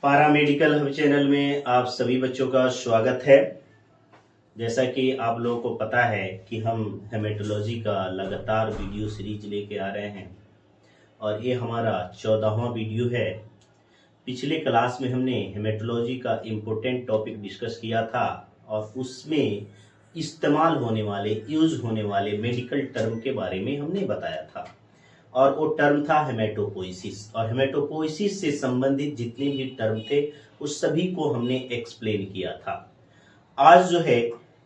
Paramedical hub channel में आप सभी बच्चों का स्वागत है। जैसा कि आप लोगों को पता है कि हम हेमेटोलॉजी का लगातार वीडियो सीरीज लेके आ रहे हैं और ये हमारा 14वां वीडियो है। पिछले क्लास में हमने हेमेटोलॉजी का इम्पोर्टेंट टॉपिक डिस्कस किया था और उसमें इस्तेमाल होने वाले यूज होने वाले मेडिकल टर्म के बारे में हमने बताया था और वो टर्म था हेमेटोपोइसिस। और हेमेटोपोइसिस से संबंधित जितने भी टर्म थे उस सभी को हमने एक्सप्लेन किया था। आज जो है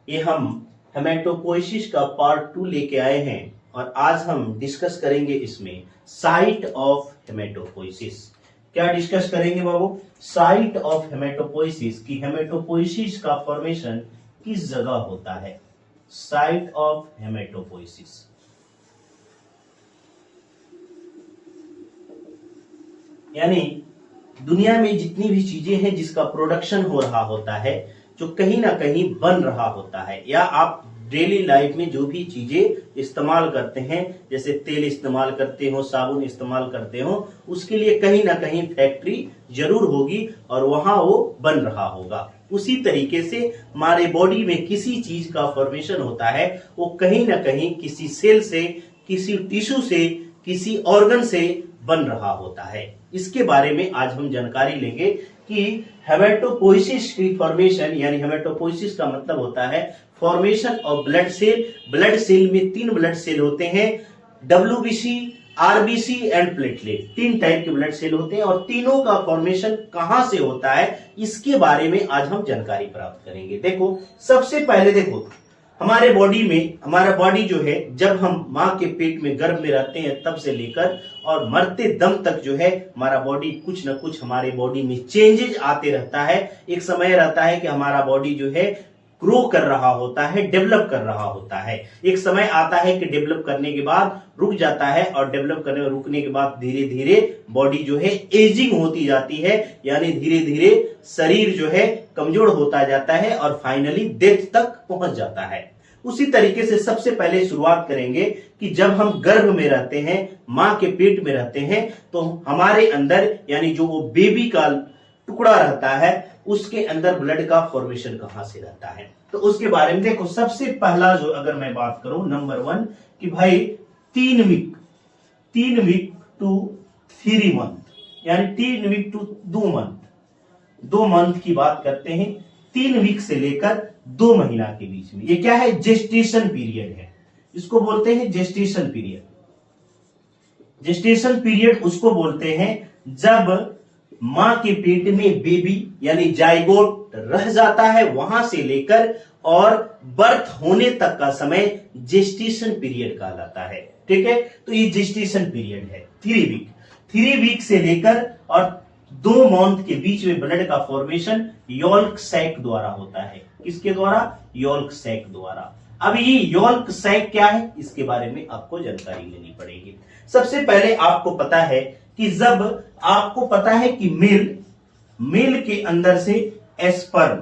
ये हम हेमेटोपोइसिस का पार्ट 2 लेके आए हैं और आज हम डिस्कस करेंगे इसमें साइट ऑफ हेमेटोपोइसिस। क्या डिस्कस करेंगे बाबू? साइट ऑफ हेमेटोपोइसिस की हेमेटोपोइसिस का फॉर्मेशन किस जगह होता है। साइट ऑफ हेमेटोपोइसिस यानी दुनिया में जितनी भी चीजें हैं जिसका प्रोडक्शन हो रहा होता है, जो कहीं ना कहीं बन रहा होता है, या आप डेली लाइफ में जो भी चीजें इस्तेमाल करते हैं, जैसे तेल इस्तेमाल करते हो, साबुन इस्तेमाल करते हो, उसके लिए कहीं ना कहीं फैक्ट्री जरूर होगी और वहां वो बन रहा होगा। उसी तरीके से हमारे बॉडी में किसी चीज का फॉर्मेशन होता है, वो कहीं ना कहीं किसी सेल से, किसी टिश्यू से, किसी ऑर्गन से बन रहा होता है। इसके बारे में आज हम जानकारी लेंगे कि हेमेटोपोइसिस की फॉर्मेशन, यानी हेमेटोपोइसिस का मतलब होता है formation of blood cell. Blood cell में 3 ब्लड सेल होते हैं, WBC, RBC and platelet. 3 type के ब्लड सेल होते हैं और तीनों का फॉर्मेशन कहां से होता है इसके बारे में आज हम जानकारी प्राप्त करेंगे। देखो, सबसे पहले देखो हमारे बॉडी में, हमारा बॉडी जो है जब हम माँ के पेट में गर्भ में रहते हैं तब से लेकर और मरते दम तक जो है हमारा बॉडी कुछ न कुछ हमारे बॉडी में चेंजेस आते रहता है। एक समय रहता है कि हमारा बॉडी जो है ग्रो कर रहा होता है, डेवलप कर रहा होता है। एक समय आता है कि डेवलप करने के बाद रुक जाता है और डेवलप करने और रुकने के बाद धीरे धीरे बॉडी जो है एजिंग होती जाती है, यानी धीरे धीरे शरीर जो है कमजोर होता जाता है और फाइनली डेथ तक पहुंच जाता है। उसी तरीके से सबसे पहले शुरुआत करेंगे कि जब हम गर्भ में रहते हैं, मां के पेट में रहते हैं, तो हमारे अंदर यानी जो वो बेबी का टुकड़ा रहता है उसके अंदर ब्लड का फॉर्मेशन कहां से रहता है, तो उसके बारे में देखो। सबसे पहला जो अगर मैं बात करूं, नंबर 1 कि भाई 3 वीक टू 3 मंथ, यानी 3 वीक टू 2 मंथ की बात करते हैं। 3 वीक से लेकर 2 महीना के बीच में, ये क्या है? जेस्टेशन पीरियड है। इसको बोलते हैं जेस्टेशन पीरियड। जेस्टेशन पीरियड उसको बोलते हैं जब मां के पेट में बेबी यानी जाइगोट रह जाता है, वहां से लेकर और बर्थ होने तक का समय जेस्टेशन पीरियड कहलाता है। ठीक है, तो ये जेस्टेशन पीरियड है 3 वीक से लेकर और 2 मंथ के बीच में ब्लड का फॉर्मेशन यॉल्क सैक द्वारा होता है। किसके द्वारा? यॉल्क सैक द्वारा। अब ये यॉल्क सैक क्या है इसके बारे में आपको जानकारी लेनी पड़ेगी। सबसे पहले आपको पता है कि जब आपको पता है कि मेल के अंदर से एस्पर्म,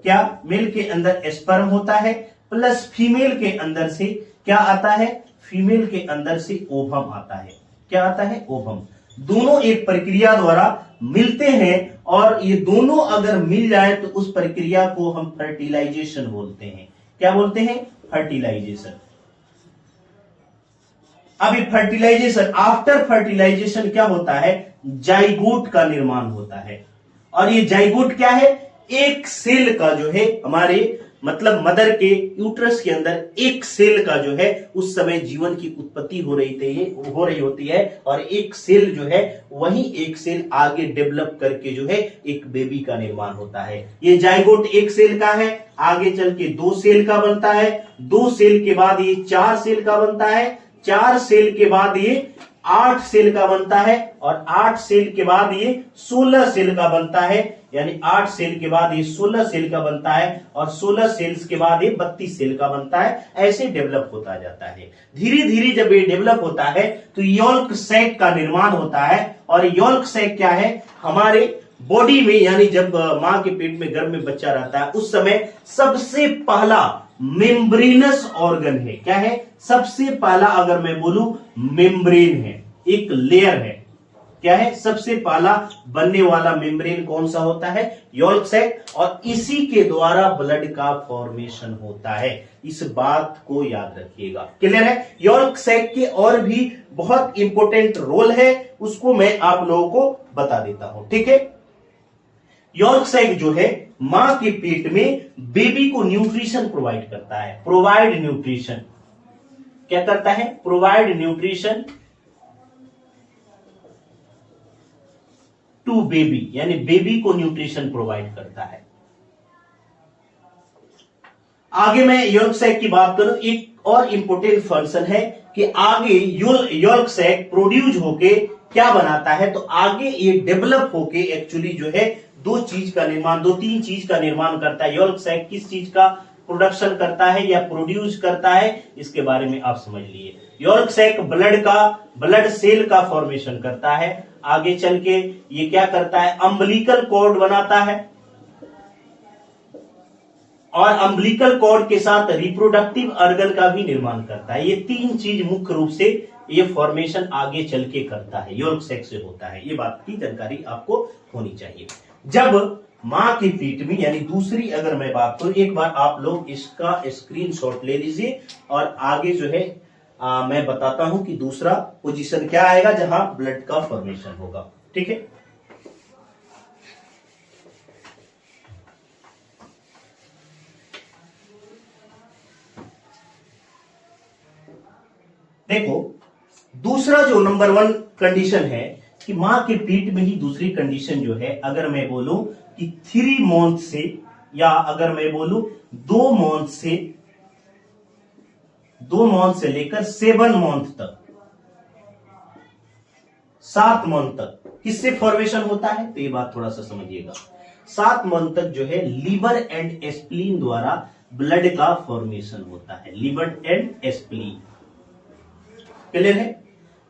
क्या मेल के अंदर एस्पर्म होता है, प्लस फीमेल के अंदर से क्या आता है? फीमेल के अंदर से ओवम आता है। क्या आता है? ओवम। दोनों एक प्रक्रिया द्वारा मिलते हैं और ये दोनों अगर मिल जाए तो उस प्रक्रिया को हम फर्टिलाइजेशन बोलते हैं। क्या बोलते हैं? फर्टिलाइजेशन। अभी फर्टिलाइजेशन, आफ्टर फर्टिलाइजेशन क्या होता है? जाइगोट का निर्माण होता है। और ये जाइगोट क्या है? एक सेल का जो है हमारे मतलब मदर के यूट्रस के अंदर एक सेल का जो है उस समय जीवन की उत्पत्ति हो रही होती है और एक सेल जो है वही एक सेल आगे डेवलप करके जो है एक बेबी का निर्माण होता है। ये जाइगोट एक सेल का है, आगे चल के 2 सेल का बनता है, 2 सेल के बाद ये 4 सेल का बनता है, 4 सेल के बाद ये 8 सेल का बनता है और 8 सेल के बाद ये 16 सेल का बनता है, यानी 8 सेल के बाद ये 16 सेल का बनता है और 16 सेल्स के बाद ये 32 सेल का बनता है। ऐसे डेवलप होता जाता है। धीरे धीरे जब ये डेवलप होता है तो यॉल्क सैक का निर्माण होता है। और यॉल्क सैक क्या है? हमारे बॉडी में, यानी जब मां के पेट में गर्भ में बच्चा रहता है उस समय सबसे पहला मेम्ब्रेनस ऑर्गन है। क्या है? सबसे पहला अगर मैं बोलूं मेम्ब्रेन है, एक लेयर है। क्या है, सबसे पहला बनने वाला मेम्ब्रेन कौन सा होता है, यॉल्क सैक, और इसी के द्वारा ब्लड का फॉर्मेशन होता है। इस बात को याद रखिएगा, क्लियर है। यॉल्क सैक के और भी बहुत इंपॉर्टेंट रोल है, उसको मैं आप लोगों को बता देता हूं, ठीक है। यॉल्क सैक जो है मां के पेट में बेबी को न्यूट्रिशन प्रोवाइड करता है, प्रोवाइड न्यूट्रिशन, क्या करता है, प्रोवाइड न्यूट्रिशन टू बेबी, यानी बेबी को न्यूट्रिशन प्रोवाइड करता है। आगे मैं यॉल्क सैक की बात करूं, एक और इंपॉर्टेंट फंक्शन है कि आगे यॉल्क सैक प्रोड्यूस होके क्या बनाता है, तो आगे ये डेवलप होके एक्चुअली जो है दो तीन चीज का निर्माण करता है। यॉल्क सैक किस चीज का प्रोडक्शन करता है या प्रोड्यूस करता है, इसके बारे में आप समझ लिए। यॉल्क सैक ब्लड सेल का फॉर्मेशन करता है, आगे चल के ये क्या करता है, अम्बिलिकल कॉर्ड बनाता है, और अम्बिलिकल कॉर्ड के साथ रिप्रोडक्टिव ऑर्गन का भी निर्माण करता है। ये तीन चीज मुख्य रूप से ये फॉर्मेशन आगे चल के करता है, यॉल्क सैक से होता है। ये बात की जानकारी आपको होनी चाहिए। जब मां की पीठ में, यानी दूसरी अगर मैं बात करूं, एक बार आप लोग इसका स्क्रीनशॉट ले लीजिए और आगे जो है मैं बताता हूं कि दूसरा पोजीशन क्या आएगा जहां ब्लड का फॉर्मेशन होगा, ठीक है। देखो, दूसरा जो नंबर 1 कंडीशन है कि मां के पीठ में ही दूसरी कंडीशन जो है, अगर मैं बोलूं कि 3 मंथ से, या अगर मैं बोलूं 2 मंथ से लेकर 7 मंथ तक, 7 मंथ तक किससे फॉर्मेशन होता है, तो ये बात थोड़ा सा समझिएगा। 7 मंथ तक जो है लीवर एंड एस्प्लीन द्वारा ब्लड का फॉर्मेशन होता है, लीवर एंड एस्प्लीन, क्लियर है।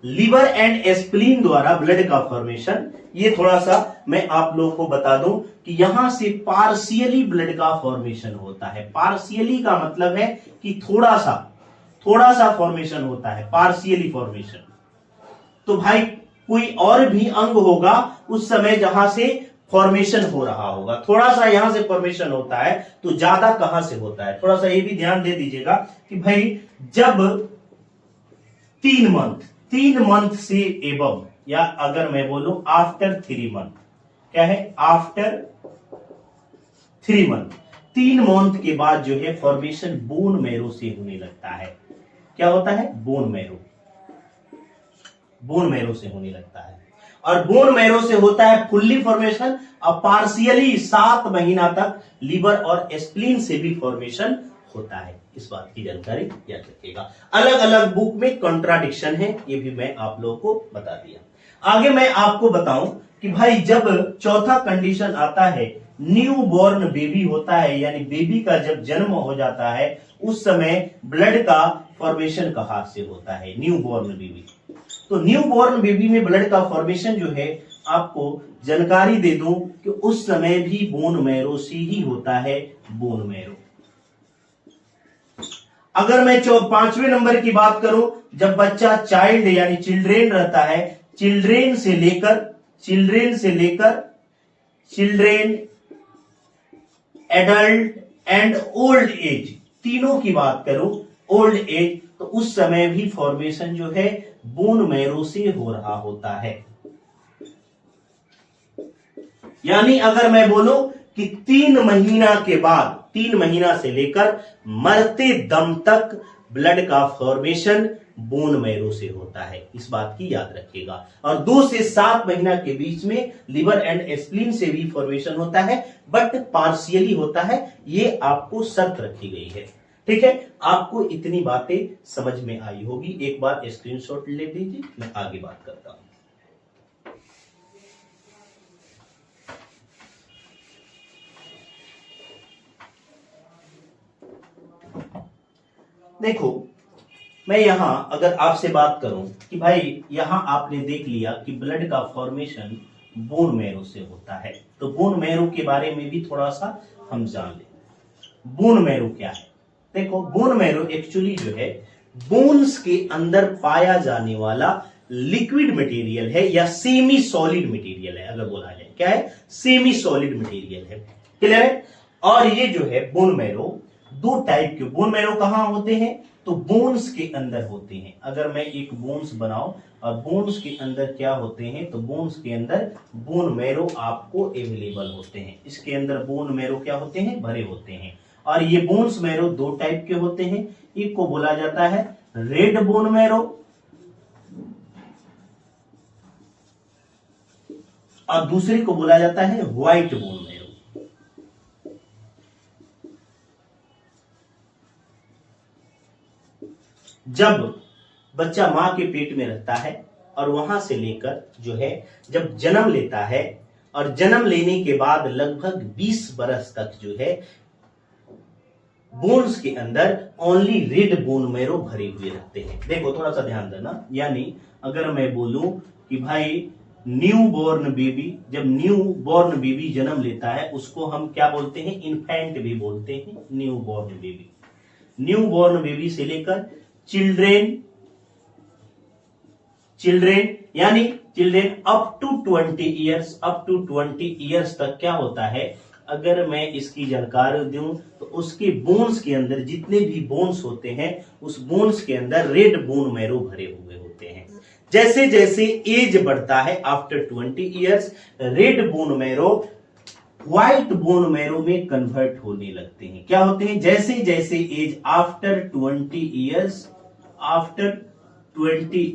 लीवर एंड एस्प्लीन द्वारा ब्लड का फॉर्मेशन, ये थोड़ा सा मैं आप लोगों को बता दूं कि यहां से पार्शियली ब्लड का फॉर्मेशन होता है। पार्शियली का मतलब है कि थोड़ा सा फॉर्मेशन होता है, पार्शियली फॉर्मेशन। तो भाई कोई और भी अंग होगा उस समय जहां से फॉर्मेशन हो रहा होगा, थोड़ा सा यहां से फॉर्मेशन होता है, तो ज्यादा कहां से होता है, थोड़ा सा ये भी ध्यान दे दीजिएगा कि भाई जब 3 मंथ से एबव, या अगर मैं बोलूं आफ्टर 3 मंथ, क्या है, आफ्टर 3 मंथ, 3 मंथ के बाद जो है फॉर्मेशन बोन मैरो से होने लगता है। क्या होता है, बोन मैरो से होने लगता है। और बोन मैरो से होता है फुल्ली फॉर्मेशन, और पार्शियली 7 महीना तक लीवर और स्प्लीन से भी फॉर्मेशन होता है। इस बात की जानकारी याद रखिएगा। अलग अलग बुक में कॉन्ट्राडिक्शन है, ये भी मैं आप लोगों को बता दिया। आगे मैं आपको बताऊं कि भाई जब चौथा कंडीशन आता है, न्यू बॉर्न बेबी होता है, यानी बेबी का जब जन्म हो जाता है उस समय ब्लड का फॉर्मेशन कहां से होता है, न्यू बॉर्न बेबी। तो न्यू बॉर्न बेबी में ब्लड का फॉर्मेशन जो है, आपको जानकारी दे दूं कि उस समय भी बोन मैरो से ही होता है, बोन मैरो। अगर मैं 5वें नंबर की बात करूं, जब बच्चा चाइल्ड यानी चिल्ड्रेन रहता है, चिल्ड्रेन से लेकर children, adult and old age, तीनों की बात करूं, ओल्ड एज, तो उस समय भी फॉर्मेशन जो है बोन मैरो से हो रहा होता है। यानी अगर मैं बोलूं कि 3 महीना के बाद, 3 महीना से लेकर मरते दम तक ब्लड का फॉर्मेशन बोन मैरो से होता है, इस बात की याद रखिएगा। और 2 से 7 महीना के बीच में लिवर एंड स्प्लीन से भी फॉर्मेशन होता है, बट पार्शियली होता है, ये आपको शर्त रखी गई है, ठीक है। आपको इतनी बातें समझ में आई होगी। एक बार स्क्रीनशॉट ले लीजिए, मैं आगे बात करता हूं। देखो, मैं यहां अगर आपसे बात करूं कि भाई यहां आपने देख लिया कि ब्लड का फॉर्मेशन बोन मैरो से होता है, तो बोन मैरो के बारे में भी थोड़ा सा हम जान लें। बोन मैरो क्या है? देखो, बोन मैरो एक्चुअली जो है बोन्स के अंदर पाया जाने वाला लिक्विड मटेरियल है या सेमी सॉलिड मटेरियल है, अगर बोला जाए क्या है, सेमी सॉलिड मटेरियल है। क्लियर है। और ये जो है बोन मैरो, दो टाइप के बोन मैरो कहां होते हैं, तो बोन्स के अंदर होते हैं। अगर मैं एक बोन्स बनाऊं और बोन्स के अंदर क्या होते हैं, तो बोन्स के अंदर बोन मैरो आपको अवेलेबल होते हैं। इसके अंदर बोन मैरो क्या होते हैं, भरे होते हैं। और ये बोन्स मैरो दो टाइप के होते हैं, एक को बोला जाता है रेड बोन मैरो और दूसरे को बोला जाता है व्हाइट बोन मैरो। जब बच्चा मां के पेट में रहता है और वहां से लेकर जो है जब जन्म लेता है और जन्म लेने के बाद लगभग 20 बरस तक जो है बोन्स के अंदर ओनली रेड बोन मैरो भरे हुए रहते हैं। देखो थोड़ा सा ध्यान देना, यानी अगर मैं बोलूं कि भाई न्यू बॉर्न बेबी, जब न्यू बॉर्न बेबी जन्म लेता है उसको हम क्या बोलते हैं, इन्फेंट भी बोलते हैं, new born baby. New born baby से लेकर चिल्ड्रेन यानी चिल्ड्रेन अप टू 20 ईयर्स तक क्या होता है, अगर मैं इसकी जानकारी दूं तो उसके बोन्स के अंदर जितने भी बोन्स होते हैं उस बोन्स के अंदर रेड बोन मैरो भरे हुए होते हैं। जैसे जैसे एज बढ़ता है after 20 years red bone marrow white bone marrow में कन्वर्ट होने लगते हैं। क्या होते हैं, जैसे जैसे एज आफ्टर 20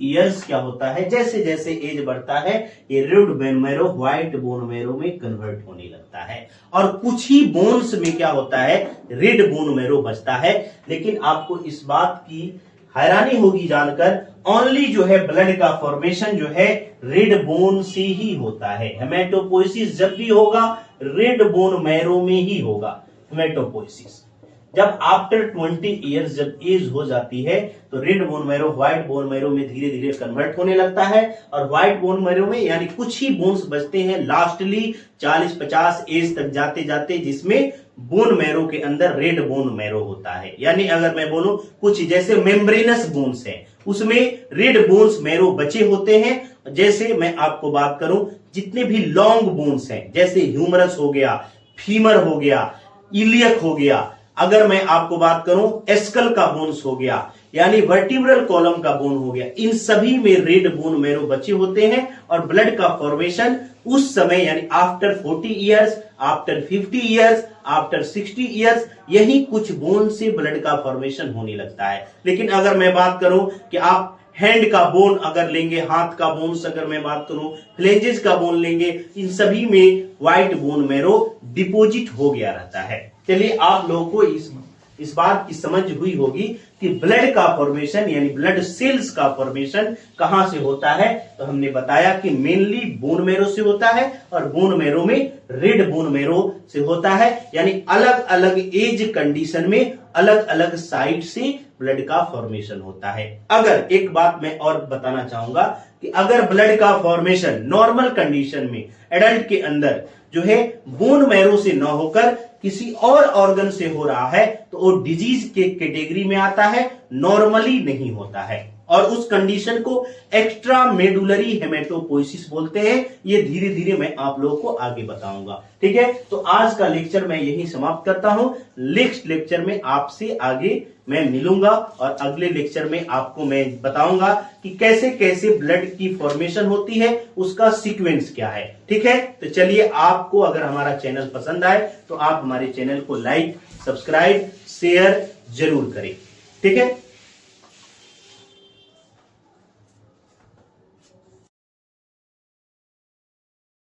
ईयर्स क्या होता है, जैसे जैसे एज बढ़ता है ये red bone marrow white bone marrow में कन्वर्ट होने लगता है। और कुछ ही बोन्स में क्या होता है, रेड बोन मैरो बचता है। लेकिन आपको इस बात की हैरानी होगी जानकर, ओनली जो है ब्लड का फॉर्मेशन जो है रेड बोन से ही होता है। हेमेटोपोइसिस जब भी होगा रेड बोन मैरो में ही होगा हेमेटोपोइसिस। जब आफ्टर 20 ईयर्स जब एज हो जाती है तो red bone marrow white bone marrow में धीरे धीरे कन्वर्ट होने लगता है। और व्हाइट बोन मैरो में यानी कुछ ही बोन्स बचते हैं लास्टली 40-50 एज तक जाते जाते, जिसमें बोन मैरो के अंदर रेड बोन मैरो होता है। यानी अगर मैं बोलूं कुछ जैसे मेम्ब्रेनस बोन्स है उसमें रेड बोन्स मैरो बचे होते हैं। जैसे मैं आपको बात करूं जितने भी लॉन्ग बोन्स हैं जैसे ह्यूमरस हो गया, फीमर हो गया, इलियक हो गया, अगर मैं आपको बात करूं एस्कल का बोन्स हो गया यानी वर्टिब्रल कॉलम का बोन हो गया, इन सभी में रेड बोन मैरो बचे होते हैं। और ब्लड का फॉर्मेशन उस समय यानी after 40 years, after 50 years, after 60 years यही कुछ बोन से ब्लड का फॉर्मेशन होने लगता है। लेकिन अगर मैं बात करूं कि आप हैंड का बोन अगर लेंगे, हाथ का बोन्स अगर मैं बात करूं, फ्लेंजेस का बोन लेंगे, इन सभी में व्हाइट बोन मैरो डिपोजिट हो गया रहता है। चलिए आप लोगों को इस बात की समझ हुई होगी कि ब्लड का फॉर्मेशन यानी ब्लड सेल्स का फॉर्मेशन कहां से होता है। तो हमने बताया कि मेनली बोन मैरो से होता है और बोन मैरो में रेड बोन मैरो से होता है। यानी अलग अलग एज कंडीशन में अलग अलग साइड से ब्लड का फॉर्मेशन होता है। अगर एक बात मैं और बताना चाहूंगा कि अगर ब्लड का फॉर्मेशन नॉर्मल कंडीशन में एडल्ट के अंदर जो है बोन मैरो से न होकर किसी और ऑर्गन से हो रहा है तो वो डिजीज के कैटेगरी में आता है, नॉर्मली नहीं होता है। और उस कंडीशन को एक्स्ट्रा मेडुलरी हेमेटोपोइसिस बोलते हैं। ये धीरे धीरे मैं आप लोगों को आगे बताऊंगा। ठीक है, तो आज का लेक्चर मैं यही समाप्त करता हूं। नेक्स्ट लेक्चर में आपसे आगे मैं मिलूंगा और अगले लेक्चर में आपको मैं बताऊंगा कि कैसे कैसे ब्लड की फॉर्मेशन होती है, उसका सीक्वेंस क्या है। ठीक है, तो चलिए आपको अगर हमारा चैनल पसंद आए तो आप हमारे चैनल को लाइक, सब्सक्राइब, शेयर जरूर करें। ठीक है।